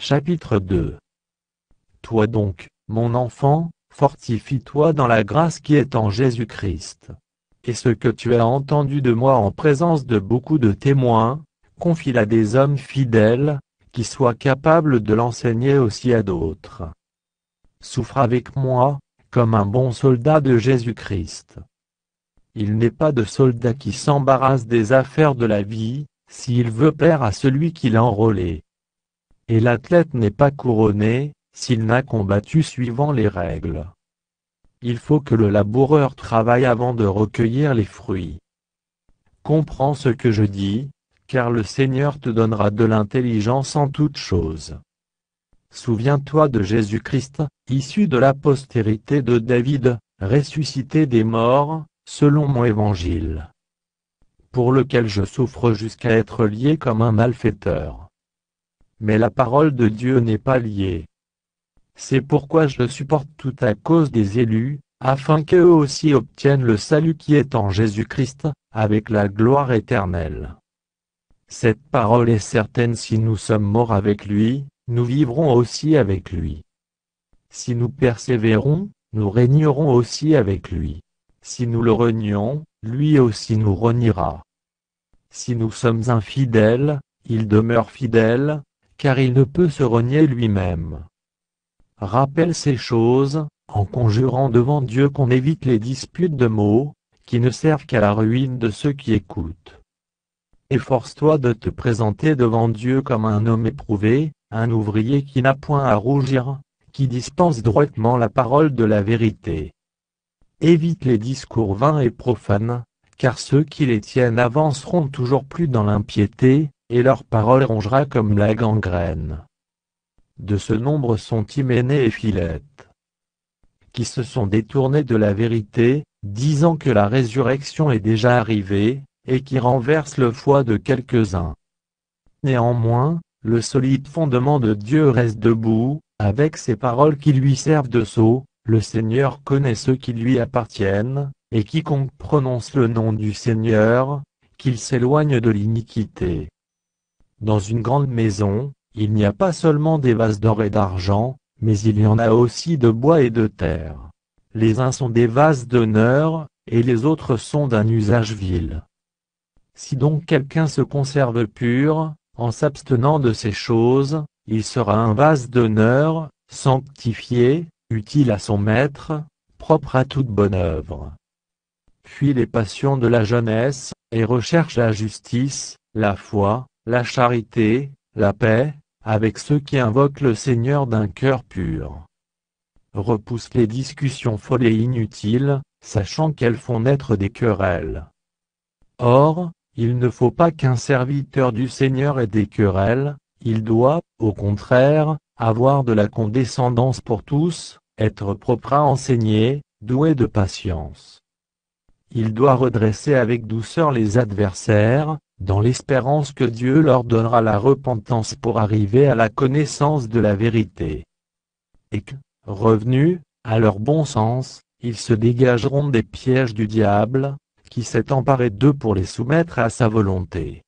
Chapitre 2. Toi donc, mon enfant, fortifie-toi dans la grâce qui est en Jésus-Christ. Et ce que tu as entendu de moi en présence de beaucoup de témoins, confie-le à des hommes fidèles, qui soient capables de l'enseigner aussi à d'autres. Souffre avec moi, comme un bon soldat de Jésus-Christ. Il n'est pas de soldat qui s'embarrasse des affaires de la vie, s'il veut plaire à celui qui l'a enrôlé. Et l'athlète n'est pas couronné, s'il n'a combattu suivant les règles. Il faut que le laboureur travaille avant de recueillir les fruits. Comprends ce que je dis, car le Seigneur te donnera de l'intelligence en toutes choses. Souviens-toi de Jésus-Christ, issu de la postérité de David, ressuscité des morts, selon mon évangile, pour lequel je souffre jusqu'à être lié comme un malfaiteur. Mais la parole de Dieu n'est pas liée. C'est pourquoi je le supporte tout à cause des élus, afin qu'eux aussi obtiennent le salut qui est en Jésus-Christ, avec la gloire éternelle. Cette parole est certaine: si nous sommes morts avec lui, nous vivrons aussi avec lui. Si nous persévérons, nous régnerons aussi avec lui. Si nous le renions, lui aussi nous reniera. Si nous sommes infidèles, il demeure fidèle, car il ne peut se renier lui-même. Rappelle ces choses, en conjurant devant Dieu qu'on évite les disputes de mots, qui ne servent qu'à la ruine de ceux qui écoutent. Efforce-toi de te présenter devant Dieu comme un homme éprouvé, un ouvrier qui n'a point à rougir, qui dispense droitement la parole de la vérité. Évite les discours vains et profanes, car ceux qui les tiennent avanceront toujours plus dans l'impiété, et leur parole rongera comme la gangrène. De ce nombre sont Hyménée et Philette, qui se sont détournés de la vérité, disant que la résurrection est déjà arrivée, et qui renversent le foi de quelques-uns. Néanmoins, le solide fondement de Dieu reste debout, avec ces paroles qui lui servent de sceau: le Seigneur connaît ceux qui lui appartiennent, et quiconque prononce le nom du Seigneur, qu'il s'éloigne de l'iniquité. Dans une grande maison, il n'y a pas seulement des vases d'or et d'argent, mais il y en a aussi de bois et de terre. Les uns sont des vases d'honneur, et les autres sont d'un usage vil. Si donc quelqu'un se conserve pur, en s'abstenant de ces choses, il sera un vase d'honneur, sanctifié, utile à son maître, propre à toute bonne œuvre. Fuis les passions de la jeunesse, et recherche la justice, la foi, la charité, la paix, avec ceux qui invoquent le Seigneur d'un cœur pur. Repousse les discussions folles et inutiles, sachant qu'elles font naître des querelles. Or, il ne faut pas qu'un serviteur du Seigneur ait des querelles, il doit, au contraire, avoir de la condescendance pour tous, être propre à enseigner, doué de patience. Il doit redresser avec douceur les adversaires, dans l'espérance que Dieu leur donnera la repentance pour arriver à la connaissance de la vérité. Et que, revenus, à leur bon sens, ils se dégageront des pièges du diable, qui s'est emparé d'eux pour les soumettre à sa volonté.